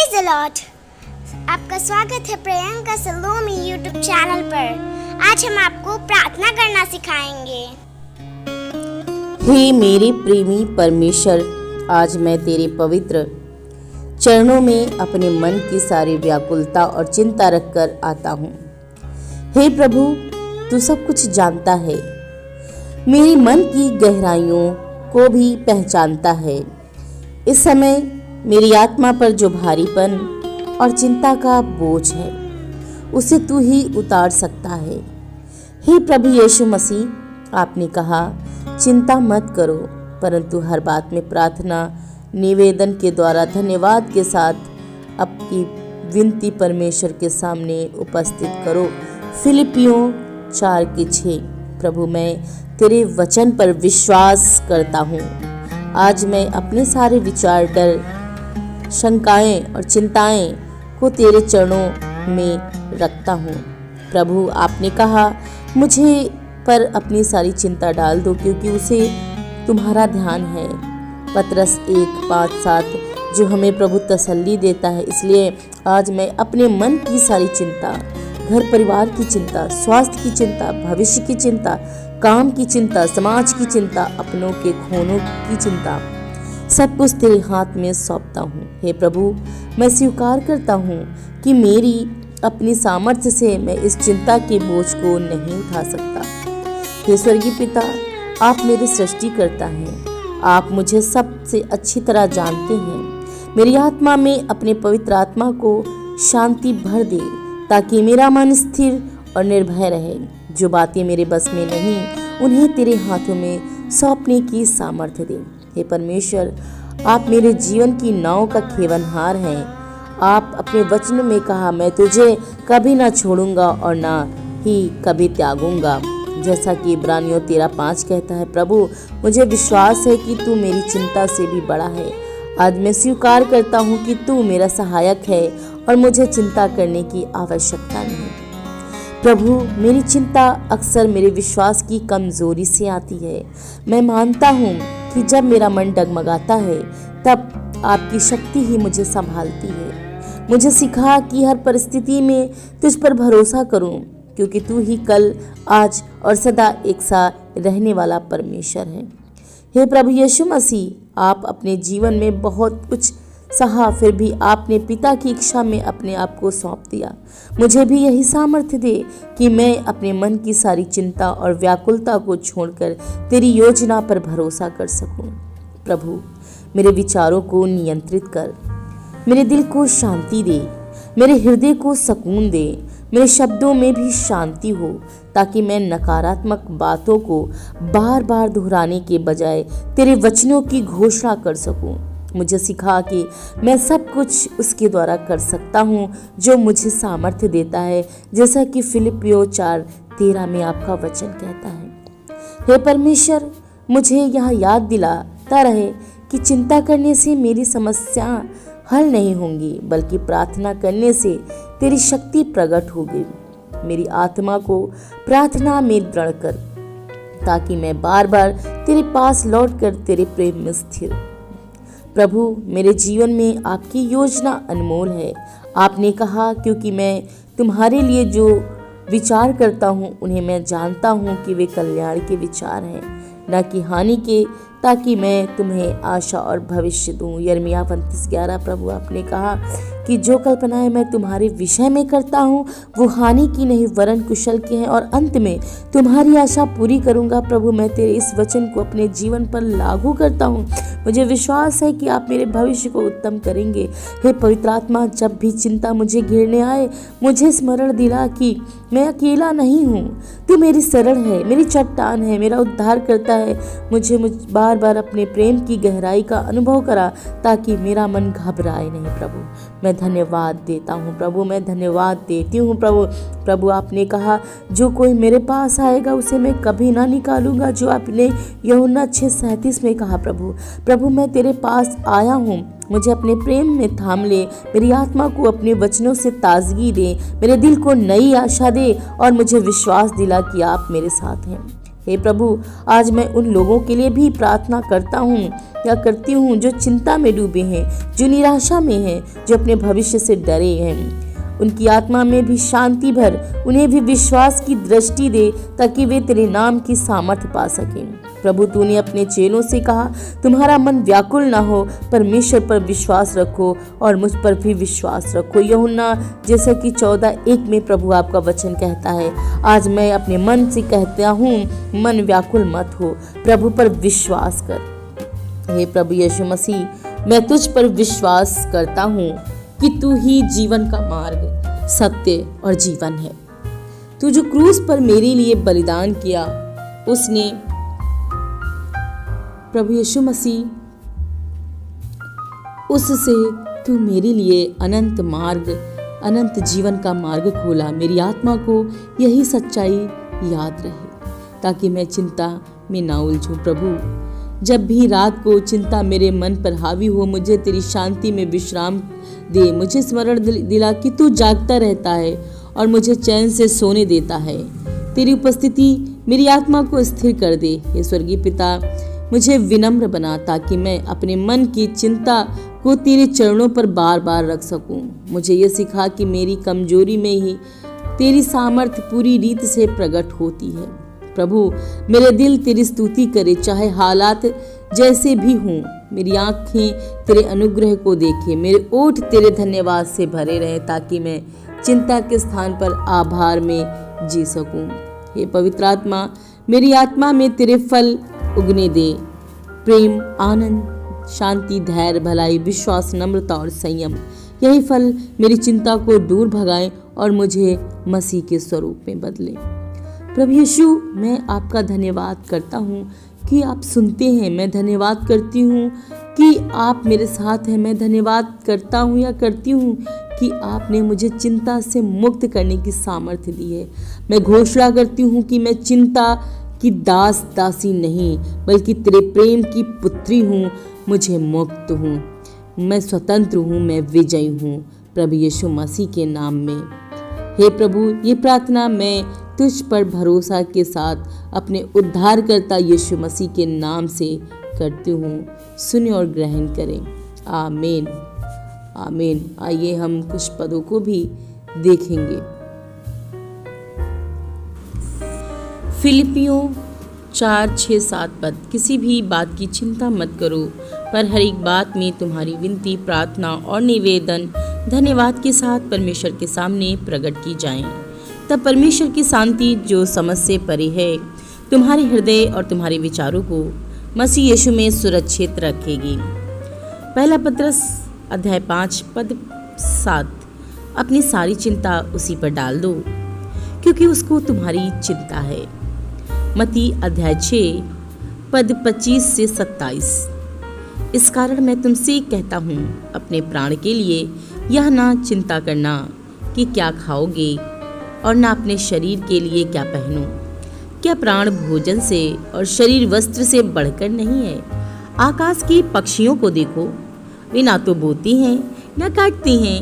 Praise the Lord. आपका स्वागत है प्रियंका सलोमी यूट्यूब चैनल पर। आज हम आपको प्रार्थना करना सिखाएंगे। हे मेरे प्रेमी परमेश्वर, आज मैं तेरे पवित्र चरणों में अपने मन की सारी व्याकुलता और चिंता रखकर आता हूँ। हे प्रभु, तू सब कुछ जानता है, मेरी मन की गहराइयों को भी पहचानता है। इस समय मेरी आत्मा पर जो भारीपन और चिंता का बोझ है, उसे तू ही उतार सकता है। हे प्रभु यीशु मसीह, आपने कहा चिंता मत करो, परंतु हर बात में प्रार्थना निवेदन के द्वारा धन्यवाद के साथ आपकी विनती परमेश्वर के सामने उपस्थित करो। फिलिपियों 4:6। प्रभु, मैं तेरे वचन पर विश्वास करता हूँ। आज मैं अपने सारे विचार, डर, शंकाएं और चिंताएं को तेरे चरणों में रखता हूँ। प्रभु, आपने कहा मुझे पर अपनी सारी चिंता डाल दो, क्योंकि उसे तुम्हारा ध्यान है। पतरस 1:5-7 जो हमें प्रभु तसल्ली देता है। इसलिए आज मैं अपने मन की सारी चिंता, घर परिवार की चिंता, स्वास्थ्य की चिंता, भविष्य की चिंता, काम की चिंता, समाज की चिंता, अपनों के खोनों की चिंता, सब कुछ तेरे हाथ में सौंपता हूँ। हे प्रभु, मैं स्वीकार करता हूँ कि मेरी अपनी सामर्थ्य से मैं इस चिंता के बोझ को नहीं उठा सकता। हे स्वर्गीय पिता, आप मेरे सृष्टिकर्ता हैं। आप मुझे सबसे अच्छी तरह जानते हैं। मेरी आत्मा में अपने पवित्र आत्मा को शांति भर दे, ताकि मेरा मन स्थिर और निर्भय रहे। जो बातें मेरे बस में नहीं, उन्हें तेरे हाथों में सौंपने की सामर्थ्य दे। हे परमेश्वर, आप मेरे जीवन की नाव का खेवनहार हैं। आप अपने वचन में कहा, मैं तुझे कभी ना छोड़ूंगा और ना ही कभी त्यागूंगा, जैसा कि इब्रानियों 13:5 कहता है। प्रभु, मुझे विश्वास है कि तू मेरी चिंता से भी बड़ा है। आज मैं स्वीकार करता हूँ कि तू मेरा सहायक है और मुझे चिंता करने की आवश्यकता नहीं। प्रभु, मेरी चिंता अक्सर मेरे विश्वास की कमजोरी से आती है। मैं मानता हूँ कि जब मेरा मन डगमगाता है, तब आपकी शक्ति ही मुझे संभालती है। मुझे सिखा कि हर परिस्थिति में तुझ पर भरोसा करूँ, क्योंकि तू ही कल, आज और सदा एक सा रहने वाला परमेश्वर है। हे प्रभु यीशु मसीह, आप अपने जीवन में बहुत कुछ सहा, फिर भी आपने पिता की इच्छा में अपने आप को सौंप दिया। मुझे भी यही सामर्थ्य दे कि मैं अपने मन की सारी चिंता और व्याकुलता को छोड़कर तेरी योजना पर भरोसा कर सकूं। प्रभु, मेरे विचारों को नियंत्रित कर, मेरे दिल को शांति दे, मेरे हृदय को सुकून दे, मेरे शब्दों में भी शांति हो, ताकि मैं नकारात्मक बातों को बार बार दोहराने के बजाय तेरे वचनों की घोषणा कर सकूं। मुझे सिखा कि मैं सब कुछ उसके द्वारा कर सकता हूँ जो मुझे सामर्थ्य देता है, जैसा कि फिलिपियों 4:13 में आपका वचन कहता है। हे परमेश्वर, मुझे यह याद दिलाता रहे कि चिंता करने से मेरी समस्या हल नहीं होंगी, बल्कि प्रार्थना करने से तेरी शक्ति प्रकट होगी। मेरी आत्मा को प्रार्थना में दृढ़ कर, ताकि मैं बार बार तेरे पास लौटकर तेरे प्रेम में स्थिर। प्रभु, मेरे जीवन में आपकी योजना अनमोल है। आपने कहा, क्योंकि मैं तुम्हारे लिए जो विचार करता हूँ, उन्हें मैं जानता हूँ कि वे कल्याण के विचार हैं, न कि हानि के, ताकि मैं तुम्हें आशा और भविष्य दूँ। यिर्मयाह 32:11। प्रभु, आपने कहा कि जो कल्पनाएं मैं तुम्हारे विषय में करता हूँ, वो हानि की नहीं वरन कुशल की हैं, और अंत में तुम्हारी आशा पूरी करूँगा। प्रभु, मैं तेरे इस वचन को अपने जीवन पर लागू करता हूँ। मुझे विश्वास है कि आप मेरे भविष्य को उत्तम करेंगे। हे पवित्र आत्मा, जब भी चिंता मुझे घेरने आए, मुझे स्मरण दिला कि मैं अकेला नहीं हूँ। तू मेरी शरण है, मेरी चट्टान है, मेरा उद्धार करता है। मुझे बार बार अपने प्रेम की गहराई का अनुभव करा, ताकि मेरा मन घबराए नहीं। प्रभु, मैं धन्यवाद देता हूँ। प्रभु, मैं धन्यवाद देती हूँ। प्रभु, आपने कहा, जो कोई मेरे पास आएगा उसे मैं कभी ना निकालूंगा, जो आपने यूहन्ना 6:37 में कहा। प्रभु, मैं तेरे पास आया हूँ। मुझे अपने प्रेम में थाम ले, मेरी आत्मा को अपने वचनों से ताजगी दे, मेरे दिल को नई आशा दे, और मुझे विश्वास दिला कि आप मेरे साथ हैं। हे प्रभु, आज मैं उन लोगों के लिए भी प्रार्थना करता हूँ या करती हूँ जो चिंता में डूबे हैं, जो निराशा में हैं, जो अपने भविष्य से डरे हैं। उनकी आत्मा में भी शांति भर, उन्हें भी विश्वास की दृष्टि दे ताकि वे तेरे नाम की सामर्थ्य पा सकें। प्रभु, तूने अपने चेलों से कहा, तुम्हारा मन व्याकुल ना हो, परमेश्वर पर विश्वास रखो और मुझ पर भी विश्वास रखो। यूहन्ना जैसा कि 14:1 में प्रभु आपका वचन कहता है। आज मैं अपने मन से कहता हूँ, मन व्याकुल मत हो, प्रभु पर विश्वास कर। हे प्रभु यीशु मसीह, मैं तुझ पर विश्वास करता हूँ कि तू ही जीवन का मार्ग, सत्य और जीवन है। तू जो क्रूस पर मेरे लिए बलिदान किया, उसने प्रभु यीशु मसीह, उससे तू मेरे लिए अनंत मार्ग, अनंत जीवन का मार्ग खोला। मेरी आत्मा को यही सच्चाई याद रहे ताकि मैं चिंता में ना उलझूं। प्रभु, जब भी रात को चिंता मेरे मन पर हावी हो, मुझे तेरी शांति में विश्राम दे। मुझे स्मरण दिला कि तू जागता रहता है और मुझे चैन से सोने देता है। तेरी उपस्थिति मेरी आत्मा को स्थिर कर दे। हे स्वर्गीय पिता, मुझे विनम्र बना ताकि मैं अपने मन की चिंता को तेरे चरणों पर बार बार रख सकूं। मुझे ये सिखा कि मेरी कमजोरी में ही तेरी सामर्थ्य पूरी रीति से प्रकट होती है। प्रभु, मेरे दिल तेरी स्तुति करे, चाहे हालात जैसे भी हों। मेरी आंखें तेरे अनुग्रह को देखें, मेरे ओठ तेरे धन्यवाद से भरे रहें ताकि मैं चिंता के स्थान पर आभार में जी सकूं। हे पवित्र आत्मा, मेरी आत्मा में तेरे फल उगने दे, प्रेम, आनंद, शांति, धैर्य, भलाई, विश्वास, नम्रता और संयम। यही फल मेरी चिंता को दूर भगाएं और मुझे मसीह के स्वरूप में बदले। प्रभु यीशु, मैं आपका धन्यवाद करता हूँ कि आप सुनते हैं। मैं धन्यवाद करती हूँ कि आप मेरे साथ हैं। मैं धन्यवाद करता हूँ या करती हूँ कि आपने मुझे चिंता से मुक्त करने की सामर्थ्य दी है। मैं घोषणा करती हूँ कि मैं चिंता की दासी नहीं, बल्कि तेरे प्रेम की पुत्री हूँ। मुझे मुक्त हूँ, मैं स्वतंत्र हूँ, मैं विजयी हूँ प्रभु यीशु मसीह के नाम में। हे प्रभु, ये प्रार्थना मैं तुझ पर भरोसा के साथ अपने उद्धारकर्ता यीशु मसीह के नाम से करती हूँ। सुने और ग्रहण करें। आमीन, आमीन। आइए हम कुछ पदों को भी देखेंगे। फिलिपियों 4-6-7 पद। किसी भी बात की चिंता मत करो, पर हर एक बात में तुम्हारी विनती, प्रार्थना और निवेदन धन्यवाद के साथ परमेश्वर के सामने प्रकट की जाएं। तब परमेश्वर की शांति, जो समझ से परे है, तुम्हारे हृदय और तुम्हारे विचारों को मसीह यीशु में सुरक्षित रखेगी। पहला पत्रस अध्याय 5 पद 7। अपनी सारी चिंता उसी पर डाल दो, क्योंकि उसको तुम्हारी चिंता है। मत्ती अध्याय 6 पद 25 से 27। इस कारण मैं तुमसे कहता हूँ, अपने प्राण के लिए यह ना चिंता करना कि क्या खाओगे और ना अपने शरीर के लिए क्या पहनो। क्या प्राण भोजन से और शरीर वस्त्र से बढ़कर नहीं है? आकाश के पक्षियों को देखो, वे ना तो बोती हैं, ना काटती हैं,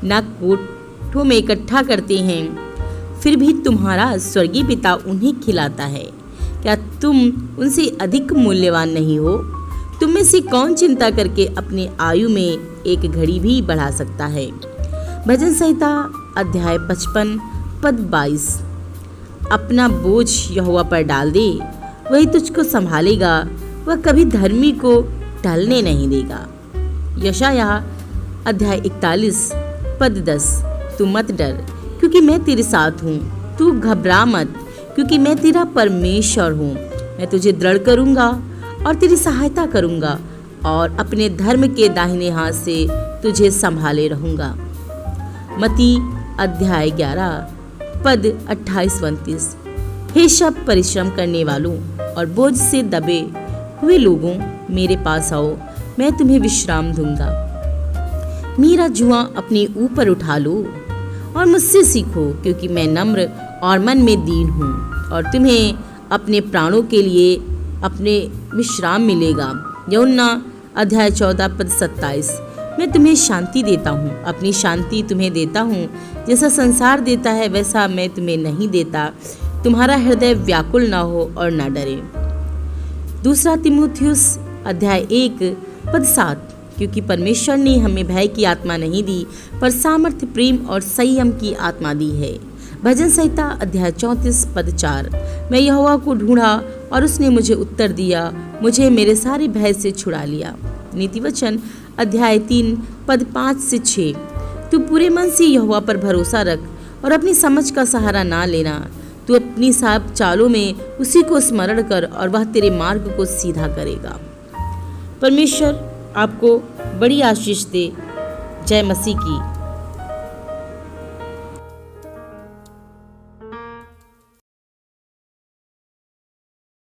ना कोठों में इकट्ठा करते हैं, फिर भी तुम्हारा स्वर्गीय पिता उन्हें खिलाता है। क्या तुम उनसे अधिक मूल्यवान नहीं हो? तुम में से कौन चिंता करके अपनी आयु में एक घड़ी भी बढ़ा सकता है? भजन संहिता अध्याय 55 पद 22। अपना बोझ यहोवा पर डाल दे, वही तुझको संभालेगा, वह कभी धर्मी को ढलने नहीं देगा। यशायाह अध्याय 41 पद 10। तू मत डर, क्योंकि मैं तेरे साथ हूँ, तू घबरा मत, क्योंकि मैं तेरा परमेश्वर हूँ। मैं तुझे दृढ़ करूँगा और तेरी सहायता करूँगा और अपने धर्म के दाहिने हाथ से तुझे संभाले रहूँगा। मत्ती अध्याय 11 पद 28-29। हे सब परिश्रम करने वालों और बोझ से दबे हुए लोगों, मेरे पास आओ, मैं तुम्हें विश्राम दूंगा। मेरा जुआ अपने ऊपर उठा लो और मुझसे सीखो, क्योंकि मैं नम्र और मन में दीन हूँ, और तुम्हें अपने प्राणों के लिए अपने विश्राम मिलेगा। यूहन्ना अध्याय 14 पद 27। मैं तुम्हें शांति देता हूँ, अपनी शांति तुम्हें देता हूँ। जैसा संसार देता है वैसा मैं तुम्हें नहीं देता। तुम्हारा हृदय व्याकुल ना हो और ना डरे। दूसरा तिमुथियुस अध्याय 1:7, क्योंकि परमेश्वर ने हमें भय की आत्मा नहीं दी पर सामर्थ्य, प्रेम और संयम की आत्मा दी है। भजन संहिता अध्याय 34:4, मैं यहोवा को ढूंढा और उसने मुझे उत्तर दिया, मुझे मेरे सारे भय से छुड़ा लिया। नीति वचन अध्याय 3:5-6, तू पूरे मन से यहोवा पर भरोसा रख और अपनी समझ का सहारा ना लेना। तू अपनी सब चालों में उसी को स्मरण कर और वह तेरे मार्ग को सीधा करेगा। परमेश्वर आपको बड़ी आशीष दे। जय मसीह की।